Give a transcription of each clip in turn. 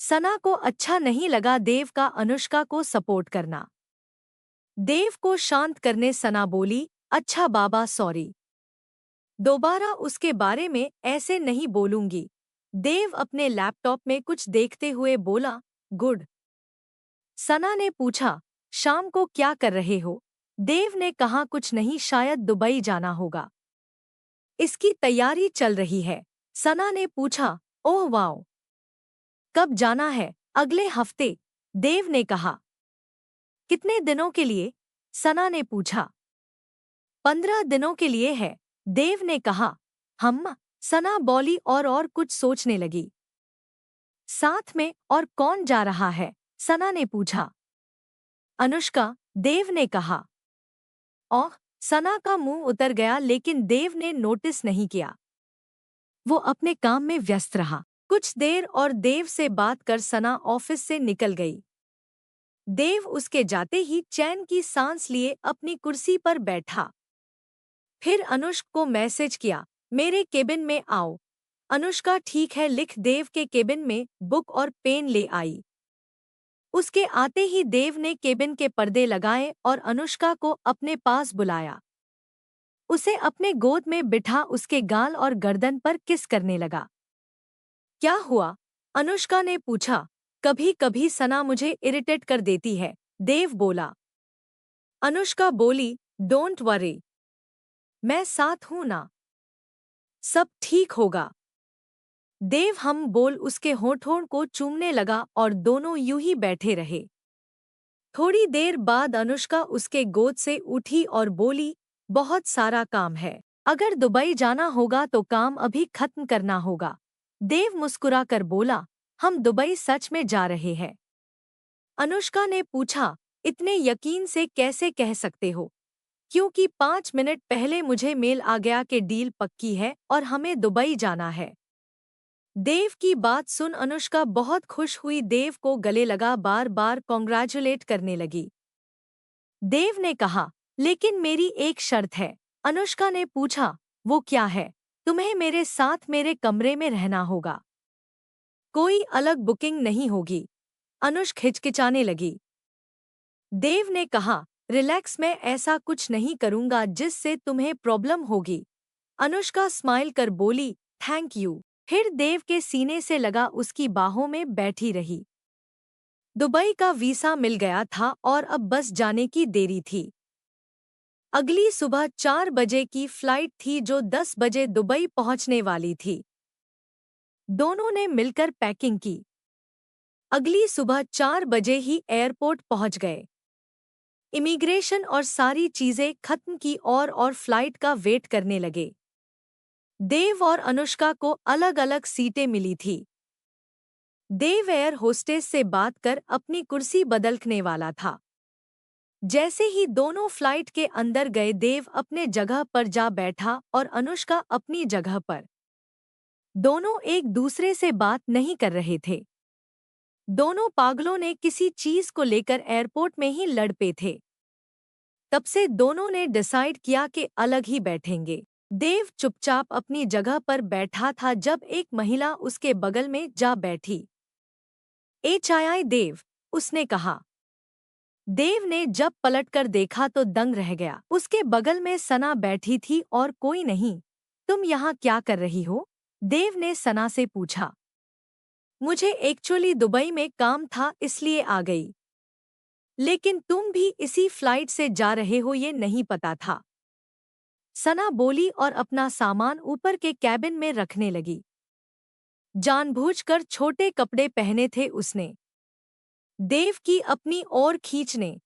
सना को अच्छा नहीं लगा देव का अनुष्का को सपोर्ट करना। देव को शांत करने सना बोली, अच्छा बाबा सॉरी, दोबारा उसके बारे में ऐसे नहीं बोलूंगी। देव अपने लैपटॉप में कुछ देखते हुए बोला, गुड। सना ने पूछा, शाम को क्या कर रहे हो? देव ने कहा, कुछ नहीं, शायद दुबई जाना होगा। इसकी तैयारी चल रही है। सना ने पूछा, ओह वाओ, कब जाना है? अगले हफ्ते, देव ने कहा। कितने दिनों के लिए? सना ने पूछा। 15 दिनों के लिए है, देव ने कहा। हम, सना बोली और कुछ सोचने लगी। साथ में और कौन जा रहा है? सना ने पूछा। अनुष्का, देव ने कहा। ओह, सना का मुंह उतर गया लेकिन देव ने नोटिस नहीं किया। वो अपने काम में व्यस्त रहा। कुछ देर और देव से बात कर सना ऑफिस से निकल गई। देव उसके जाते ही चैन की सांस लिए अपनी कुर्सी पर बैठा। फिर अनुष्का को मैसेज किया, मेरे केबिन में आओ। अनुष्का ठीक है लिख देव के केबिन में बुक और पेन ले आई। उसके आते ही देव ने केबिन के पर्दे लगाए और अनुष्का को अपने पास बुलाया। उसे अपने गोद में बिठा उसके गाल और गर्दन पर किस करने लगा। क्या हुआ? अनुष्का ने पूछा। कभी कभी सना मुझे इरिटेट कर देती है, देव बोला। अनुष्का बोली, डोंट वरी, मैं साथ हूं ना, सब ठीक होगा। देव हम बोल उसके होठों को चूमने लगा और दोनों यूं ही बैठे रहे। थोड़ी देर बाद अनुष्का उसके गोद से उठी और बोली, बहुत सारा काम है। अगर दुबई जाना होगा तो काम अभी खत्म करना होगा। देव मुस्कुराकर बोला, हम दुबई सच में जा रहे हैं? अनुष्का ने पूछा, इतने यकीन से कैसे कह सकते हो? क्योंकि 5 मिनट पहले मुझे मेल आ गया कि डील पक्की है और हमें दुबई जाना है। देव की बात सुन अनुष्का बहुत खुश हुई, देव को गले लगा बार बार कॉन्ग्रेचुलेट करने लगी। देव ने कहा, लेकिन मेरी एक शर्त है। अनुष्का ने पूछा, वो क्या है? तुम्हें मेरे साथ मेरे कमरे में रहना होगा, कोई अलग बुकिंग नहीं होगी। अनुष्का हिचकिचाने लगी। देव ने कहा, रिलैक्स, मैं ऐसा कुछ नहीं करूंगा जिससे तुम्हें प्रॉब्लम होगी। अनुष्का स्माइल कर बोली, थैंक यू। फिर देव के सीने से लगा उसकी बाहों में बैठी रही। दुबई का वीसा मिल गया था और अब बस जाने की देरी थी। अगली सुबह 4 बजे की फ्लाइट थी जो 10 बजे दुबई पहुंचने वाली थी। दोनों ने मिलकर पैकिंग की। अगली सुबह 4 बजे ही एयरपोर्ट पहुंच गए। इमिग्रेशन और सारी चीजें खत्म की और फ्लाइट का वेट करने लगे। देव और अनुष्का को अलग अलग सीटें मिली थी। देव एयर होस्टेस से बात कर अपनी कुर्सी बदलने वाला था। जैसे ही दोनों फ्लाइट के अंदर गए, देव अपने जगह पर जा बैठा और अनुष्का अपनी जगह पर। दोनों एक दूसरे से बात नहीं कर रहे थे। दोनों पागलों ने किसी चीज को लेकर एयरपोर्ट में ही लड़ पे थे। तब से दोनों ने डिसाइड किया कि अलग ही बैठेंगे। देव चुपचाप अपनी जगह पर बैठा था जब एक महिला उसके बगल में जा बैठी। एचआई देव, उसने कहा। देव ने जब पलटकर देखा तो दंग रह गया। उसके बगल में सना बैठी थी और कोई नहीं। तुम यहाँ क्या कर रही हो? देव ने सना से पूछा। मुझे एक्चुअली दुबई में काम था इसलिए आ गई। लेकिन तुम भी इसी फ्लाइट से जा रहे हो ये नहीं पता था, सना बोली और अपना सामान ऊपर के कैबिन में रखने लगी। जानबूझकर छोटे कपड़े पहने थे उसने। देव की अपनी ओर खींचने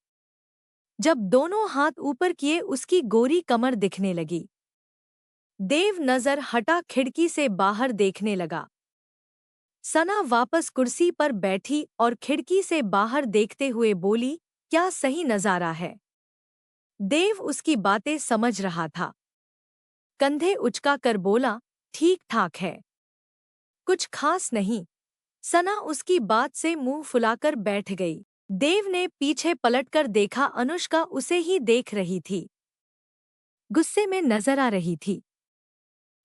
जब दोनों हाथ ऊपर किए उसकी गोरी कमर दिखने लगी। देव नजर हटा खिड़की से बाहर देखने लगा। सना वापस कुर्सी पर बैठी और खिड़की से बाहर देखते हुए बोली, क्या सही नजारा है? देव उसकी बातें समझ रहा था। कंधे उचका कर बोला, ठीक ठाक है, कुछ खास नहीं। सना उसकी बात से मुंह फुलाकर बैठ गई। देव ने पीछे पलटकर देखा, अनुष्का उसे ही देख रही थी। गुस्से में नजर आ रही थी।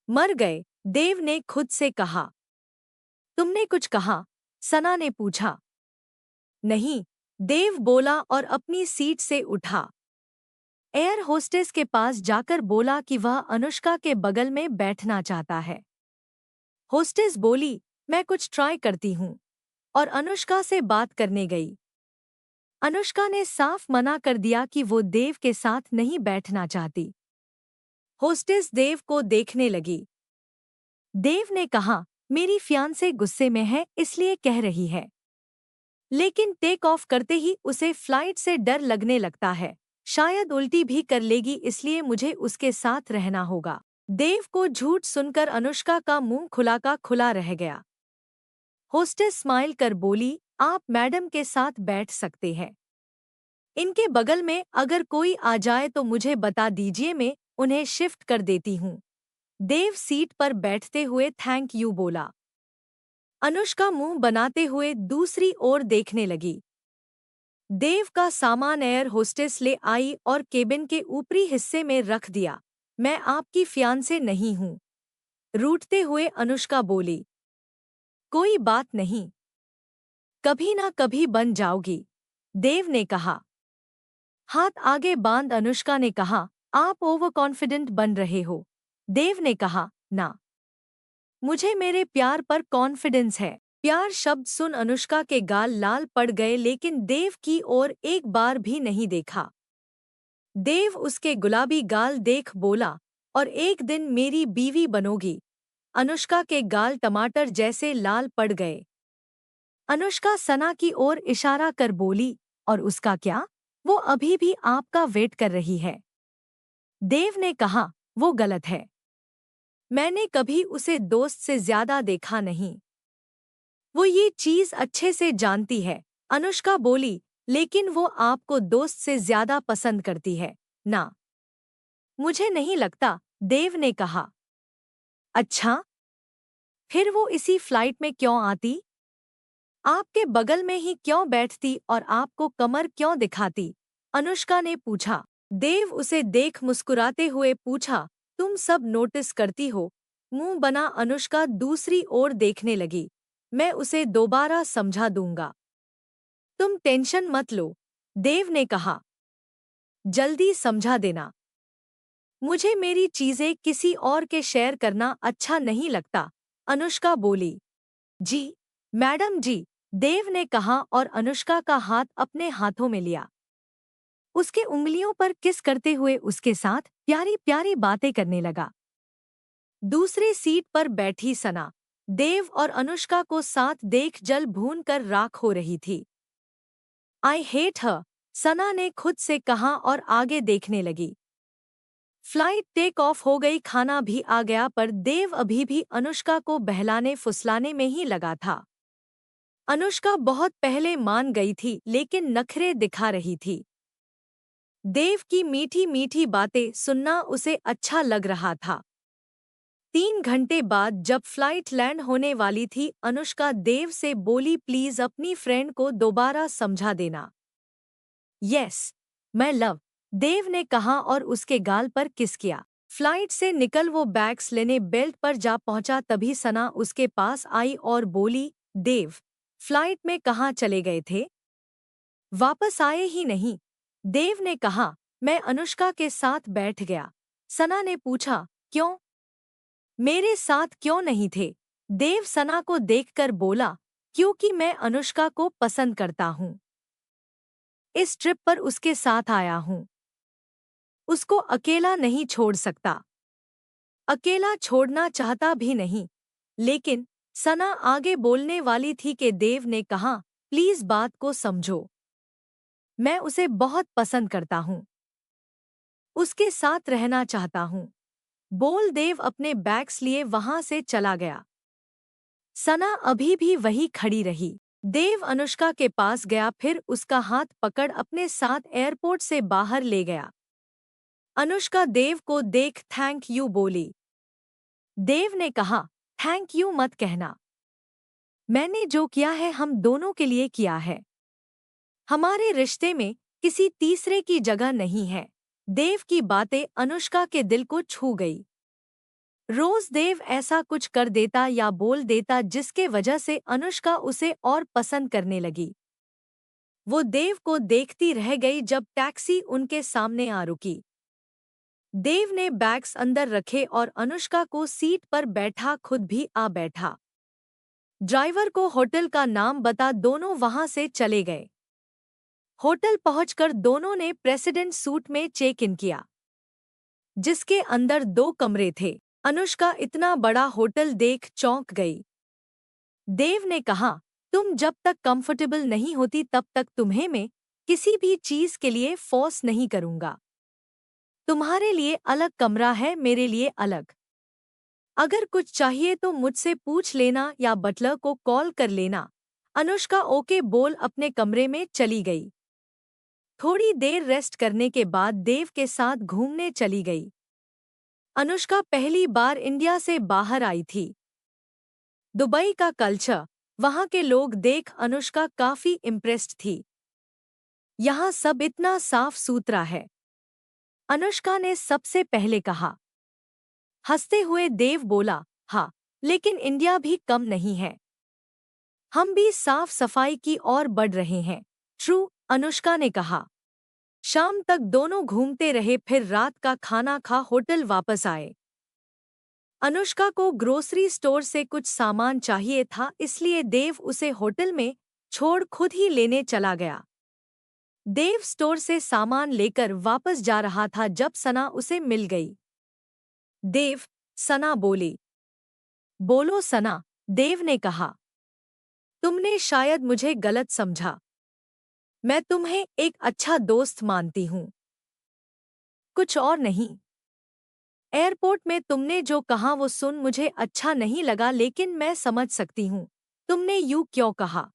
मर गए, देव ने खुद से कहा। तुमने कुछ कहा? सना ने पूछा। नहीं, देव बोला और अपनी सीट से उठा। एयर होस्टेस के पास जाकर बोला कि वह अनुष्का के बगल में बैठना चाहता है। होस्टेस बोली, मैं कुछ ट्राई करती हूँ, और अनुष्का से बात करने गई। अनुष्का ने साफ मना कर दिया कि वो देव के साथ नहीं बैठना चाहती। होस्टेस देव को देखने लगी। देव ने कहा, मेरी फियांसे गुस्से में है इसलिए कह रही है। लेकिन टेक ऑफ करते ही उसे फ्लाइट से डर लगने लगता है, शायद उल्टी भी कर लेगी, इसलिए मुझे उसके साथ रहना होगा। देव को झूठ सुनकर अनुष्का का मुंह खुला का खुला रह गया। होस्टेस स्माइल कर बोली, आप मैडम के साथ बैठ सकते हैं। इनके बगल में अगर कोई आ जाए तो मुझे बता दीजिए, मैं उन्हें शिफ्ट कर देती हूँ। देव सीट पर बैठते हुए थैंक यू बोला। अनुष्का मुंह बनाते हुए दूसरी ओर देखने लगी। देव का सामान एयर होस्टेस ले आई और केबिन के ऊपरी हिस्से में रख दिया। मैं आपकी फियांसे नहीं हूँ, रूठते हुए अनुष्का बोली। कोई बात नहीं, कभी ना कभी बन जाओगी, देव ने कहा। हाथ आगे बांध अनुष्का ने कहा, आप ओवर कॉन्फिडेंट बन रहे हो। देव ने कहा, ना, मुझे मेरे प्यार पर कॉन्फिडेंस है। प्यार शब्द सुन अनुष्का के गाल लाल पड़ गए, लेकिन देव की ओर एक बार भी नहीं देखा। देव उसके गुलाबी गाल देख बोला, और एक दिन मेरी बीवी बनोगी। अनुष्का के गाल टमाटर जैसे लाल पड़ गए। अनुष्का सना की ओर इशारा कर बोली, और उसका क्या? वो अभी भी आपका वेट कर रही है। देव ने कहा, वो गलत है। मैंने कभी उसे दोस्त से ज्यादा देखा नहीं। वो ये चीज अच्छे से जानती है। अनुष्का बोली, लेकिन वो आपको दोस्त से ज्यादा पसंद करती है ना? मुझे नहीं लगता, देव ने कहा। अच्छा, फिर वो इसी फ्लाइट में क्यों आती? आपके बगल में ही क्यों बैठती और आपको कमर क्यों दिखाती? अनुष्का ने पूछा। देव उसे देख मुस्कुराते हुए पूछा, तुम सब नोटिस करती हो? मुंह बना अनुष्का दूसरी ओर देखने लगी। मैं उसे दोबारा समझा दूंगा। तुम टेंशन मत लो, देव ने कहा। जल्दी समझा देना। मुझे मेरी चीजें किसी और के शेयर करना अच्छा नहीं लगता, अनुष्का बोली। जी, मैडम जी, देव ने कहा और अनुष्का का हाथ अपने हाथों में लिया। उसके उंगलियों पर किस करते हुए उसके साथ प्यारी प्यारी बातें करने लगा। दूसरी सीट पर बैठी सना, देव और अनुष्का को साथ देख जल भून कर राख हो रही थी। आई हेट हर, सना ने खुद से कहा और आगे देखने लगी। फ्लाइट टेक ऑफ हो गई, खाना भी आ गया, पर देव अभी भी अनुष्का को बहलाने फुसलाने में ही लगा था। अनुष्का बहुत पहले मान गई थी, लेकिन नखरे दिखा रही थी। देव की मीठी मीठी बातें सुनना उसे अच्छा लग रहा था। 3 घंटे बाद जब फ्लाइट लैंड होने वाली थी, अनुष्का देव से बोली, प्लीज अपनी फ्रेंड को दोबारा समझा देना। यस, मैं लव, देव ने कहा और उसके गाल पर किस किया। फ्लाइट से निकल वो बैग्स लेने बेल्ट पर जा पहुंचा, तभी सना उसके पास आई और बोली, देव, फ्लाइट में कहाँ चले गए थे? वापस आए ही नहीं, देव ने कहा। मैं अनुष्का के साथ बैठ गया। सना ने पूछा, क्यों? मेरे साथ क्यों नहीं थे? देव सना को देखकर बोला, क्योंकि मैं अनुष्का को पसंद करता हूँ। इस ट्रिप पर उसके साथ आया हूँ। उसको अकेला नहीं छोड़ सकता। अकेला छोड़ना चाहता भी नहीं। लेकिन सना आगे बोलने वाली थी कि देव ने कहा, प्लीज बात को समझो। मैं उसे बहुत पसंद करता हूँ। उसके साथ रहना चाहता हूँ। बोल देव अपने बैग्स लिए वहां से चला गया। सना अभी भी वही खड़ी रही। देव अनुष्का के पास गया, फिर उसका हाथ पकड़ अपने साथ एयरपोर्ट से बाहर ले गया। अनुष्का देव को देख थैंक यू बोली। देव ने कहा, थैंक यू मत कहना। मैंने जो किया है हम दोनों के लिए किया है। हमारे रिश्ते में किसी तीसरे की जगह नहीं है। देव की बातें अनुष्का के दिल को छू गई। रोज देव ऐसा कुछ कर देता या बोल देता जिसके वजह से अनुष्का उसे और पसंद करने लगी। वो देव को देखती रह गई जब टैक्सी उनके सामने आ रुकी। देव ने बैग्स अंदर रखे और अनुष्का को सीट पर बैठा खुद भी आ बैठा। ड्राइवर को होटल का नाम बता दोनों वहां से चले गए। होटल पहुंचकर दोनों ने प्रेसिडेंट सूट में चेक इन किया, जिसके अंदर 2 कमरे थे। अनुष्का इतना बड़ा होटल देख चौंक गई। देव ने कहा, तुम जब तक कंफर्टेबल नहीं होती तब तक तुम्हें मैं किसी भी चीज के लिए फोर्स नहीं करूंगा। तुम्हारे लिए अलग कमरा है, मेरे लिए अलग। अगर कुछ चाहिए तो मुझसे पूछ लेना या बटलर को कॉल कर लेना। अनुष्का ओके बोल अपने कमरे में चली गई। थोड़ी देर रेस्ट करने के बाद देव के साथ घूमने चली गई। अनुष्का पहली बार इंडिया से बाहर आई थी। दुबई का कल्चर, वहां के लोग देख अनुष्का काफी इम्प्रेस्ड थी। यहाँ सब इतना साफ सुथरा है, अनुष्का ने सबसे पहले कहा। हंसते हुए देव बोला, हाँ, लेकिन इंडिया भी कम नहीं है। हम भी साफ सफाई की ओर बढ़ रहे हैं। ट्रू, अनुष्का ने कहा। शाम तक दोनों घूमते रहे, फिर रात का खाना खा होटल वापस आए। अनुष्का को ग्रोसरी स्टोर से कुछ सामान चाहिए था, इसलिए देव उसे होटल में छोड़ खुद ही लेने चला गया। देव स्टोर से सामान लेकर वापस जा रहा था जब सना उसे मिल गई। देव, सना बोली। बोलो सना, देव ने कहा। तुमने शायद मुझे गलत समझा। मैं तुम्हें एक अच्छा दोस्त मानती हूँ, कुछ और नहीं। एयरपोर्ट में तुमने जो कहा वो सुन मुझे अच्छा नहीं लगा, लेकिन मैं समझ सकती हूँ तुमने यूं क्यों कहा।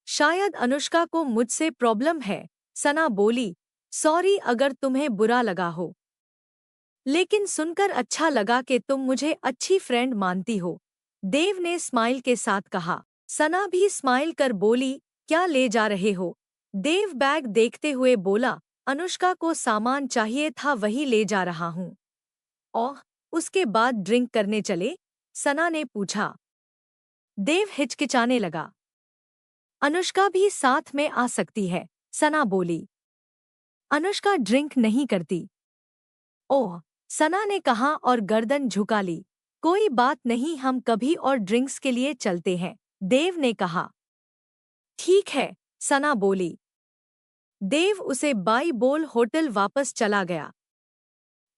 शायद अनुष्का को मुझसे प्रॉब्लम है, सना बोली। सॉरी अगर तुम्हें बुरा लगा हो, लेकिन सुनकर अच्छा लगा कि तुम मुझे अच्छी फ्रेंड मानती हो, देव ने स्माइल के साथ कहा। सना भी स्माइल कर बोली, क्या ले जा रहे हो? देव बैग देखते हुए बोला, अनुष्का को सामान चाहिए था, वही ले जा रहा हूँ। ओह, उसके बाद ड्रिंक करने चले? सना ने पूछा। देव हिचकिचाने लगा। अनुष्का भी साथ में आ सकती है, सना बोली। अनुष्का ड्रिंक नहीं करती। ओह, सना ने कहा और गर्दन झुका ली। कोई बात नहीं, हम कभी और ड्रिंक्स के लिए चलते हैं, देव ने कहा। ठीक है, सना बोली। देव उसे बाय बोल होटल वापस चला गया।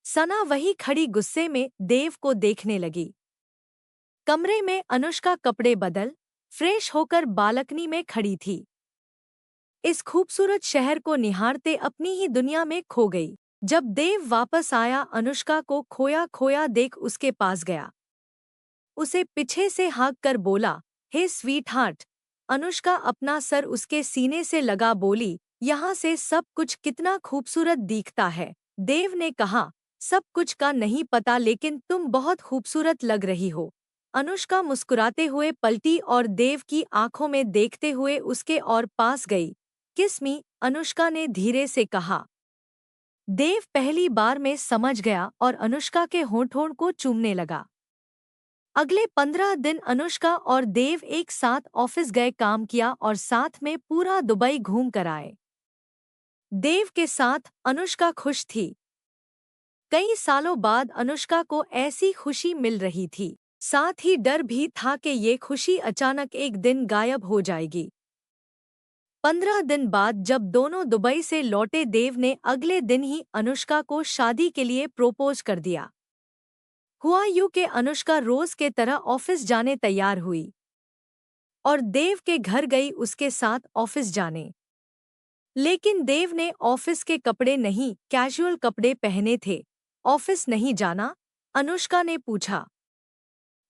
सना वही खड़ी गुस्से में देव को देखने लगी। कमरे में अनुष्का कपड़े बदल फ्रेश होकर बालकनी में खड़ी थी। इस खूबसूरत शहर को निहारते अपनी ही दुनिया में खो गई। जब देव वापस आया, अनुष्का को खोया खोया देख उसके पास गया। उसे पीछे से हाँक कर बोला, हे स्वीट हार्ट। अनुष्का अपना सर उसके सीने से लगा बोली, यहाँ से सब कुछ कितना खूबसूरत दिखता है। देव ने कहा, सब कुछ का नहीं पता, लेकिन तुम बहुत खूबसूरत लग रही हो। अनुष्का मुस्कुराते हुए पलटी और देव की आंखों में देखते हुए उसके और पास गई। किस मी, अनुष्का ने धीरे से कहा। देव पहली बार में समझ गया और अनुष्का के होंठों को चूमने लगा। अगले 15 दिन अनुष्का और देव एक साथ ऑफिस गए, काम किया और साथ में पूरा दुबई घूम कर आए। देव के साथ अनुष्का खुश थी। कई सालों बाद अनुष्का को ऐसी खुशी मिल रही थी, साथ ही डर भी था कि ये खुशी अचानक एक दिन गायब हो जाएगी। 15 दिन बाद जब दोनों दुबई से लौटे, देव ने अगले दिन ही अनुष्का को शादी के लिए प्रोपोज कर दिया। हुआ यूं कि अनुष्का रोज के तरह ऑफिस जाने तैयार हुई और देव के घर गई उसके साथ ऑफिस जाने। लेकिन देव ने ऑफिस के कपड़े नहीं, कैजुअल कपड़े पहने थे। ऑफिस नहीं जाना? अनुष्का ने पूछा।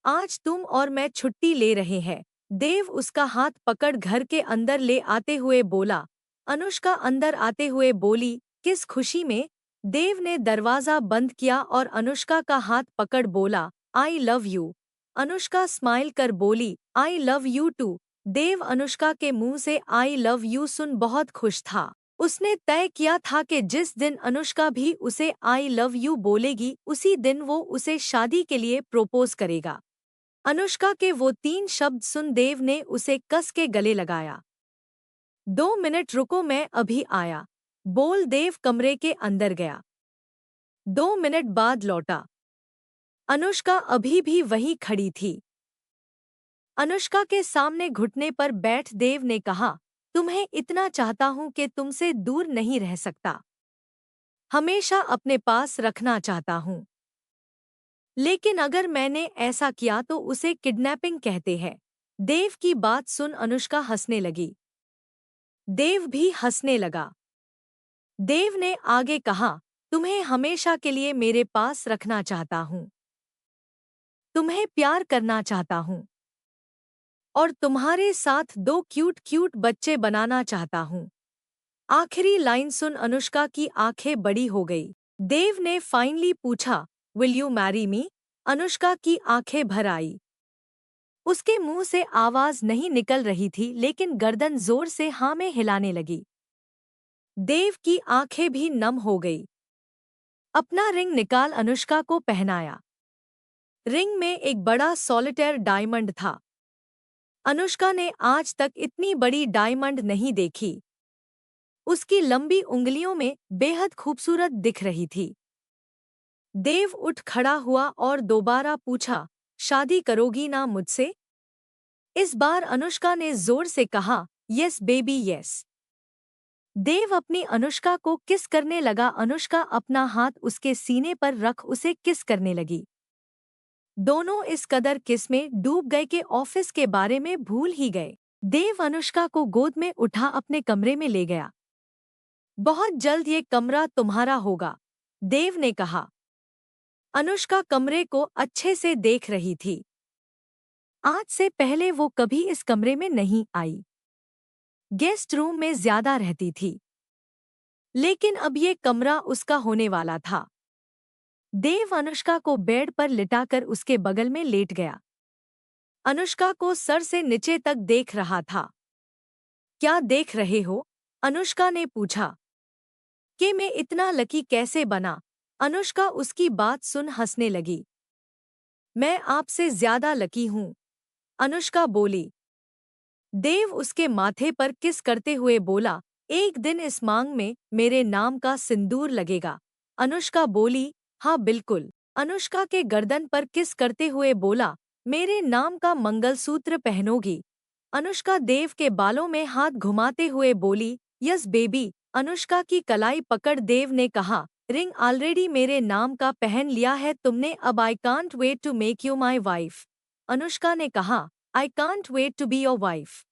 आज तुम और मैं छुट्टी ले रहे हैं, देव उसका हाथ पकड़ घर के अंदर ले आते हुए बोला। अनुष्का अंदर आते हुए बोली, किस खुशी में? देव ने दरवाजा बंद किया और अनुष्का का हाथ पकड़ बोला, I love you. Anushka smile कर बोली, आई लव यू टू। देव अनुष्का के मुंह से आई लव यू सुन बहुत खुश था। उसने तय किया था कि जिस दिन अनुष्का भी उसे आई लव यू बोलेगी उसी दिन वो उसे शादी के लिए प्रपोज करेगा। अनुष्का के वो 3 शब्द सुन देव ने उसे कस के गले लगाया। 2 मिनट रुको, मैं अभी आया, बोल देव कमरे के अंदर गया। 2 मिनट बाद लौटा। अनुष्का अभी भी वहीं खड़ी थी। अनुष्का के सामने घुटने पर बैठ देव ने कहा, तुम्हें इतना चाहता हूं कि तुमसे दूर नहीं रह सकता, हमेशा अपने पास रखना चाहता हूं। लेकिन अगर मैंने ऐसा किया तो उसे किडनैपिंग कहते हैं। देव की बात सुन अनुष्का हंसने लगी। देव भी हंसने लगा। देव ने आगे कहा, तुम्हें हमेशा के लिए मेरे पास रखना चाहता हूं, तुम्हें प्यार करना चाहता हूं और तुम्हारे साथ 2 क्यूट क्यूट बच्चे बनाना चाहता हूं। आखिरी लाइन सुन अनुष्का की आंखें बड़ी हो गई। देव ने फाइनली पूछा, will you marry me? Anushka की आंखें भर आई। उसके मुंह से आवाज नहीं निकल रही थी लेकिन गर्दन जोर से हाँ में हिलाने लगी। देव की आंखें भी नम हो गई। अपना रिंग निकाल अनुष्का को पहनाया। रिंग में एक बड़ा सॉलिटेयर डायमंड था। अनुष्का ने आज तक इतनी बड़ी डायमंड नहीं देखी। उसकी लंबी उंगलियों में बेहद खूबसूरत दिख रही थी। देव उठ खड़ा हुआ और दोबारा पूछा, शादी करोगी ना मुझसे? इस बार अनुष्का ने जोर से कहा, यस बेबी यस। देव अपनी अनुष्का को किस करने लगा। अनुष्का अपना हाथ उसके सीने पर रख उसे किस करने लगी। दोनों इस कदर किस में डूब गए कि ऑफिस के बारे में भूल ही गए। देव अनुष्का को गोद में उठा अपने कमरे में ले गया। बहुत जल्द ये कमरा तुम्हारा होगा, देव ने कहा। अनुष्का कमरे को अच्छे से देख रही थी। आज से पहले वो कभी इस कमरे में नहीं आई। गेस्ट रूम में ज्यादा रहती थी, लेकिन अब ये कमरा उसका होने वाला था। देव अनुष्का को बेड पर लिटाकर उसके बगल में लेट गया। अनुष्का को सर से नीचे तक देख रहा था। क्या देख रहे हो? अनुष्का ने पूछा। कि मैं इतना लकी कैसे बना? अनुष्का उसकी बात सुन हंसने लगी। मैं आपसे ज्यादा लकी हूं, अनुष्का बोली। देव उसके माथे पर किस करते हुए बोला, एक दिन इस मांग में मेरे नाम का सिंदूर लगेगा। अनुष्का बोली, हाँ बिल्कुल। अनुष्का के गर्दन पर किस करते हुए बोला, मेरे नाम का मंगलसूत्र पहनोगी? अनुष्का देव के बालों में हाथ घुमाते हुए बोली, यस बेबी। अनुष्का की कलाई पकड़ देव ने कहा, रिंग ऑलरेडी मेरे नाम का पहन लिया है तुमने, अब I can't wait to make you my wife. Anushka ने कहा, I can't wait to be your wife.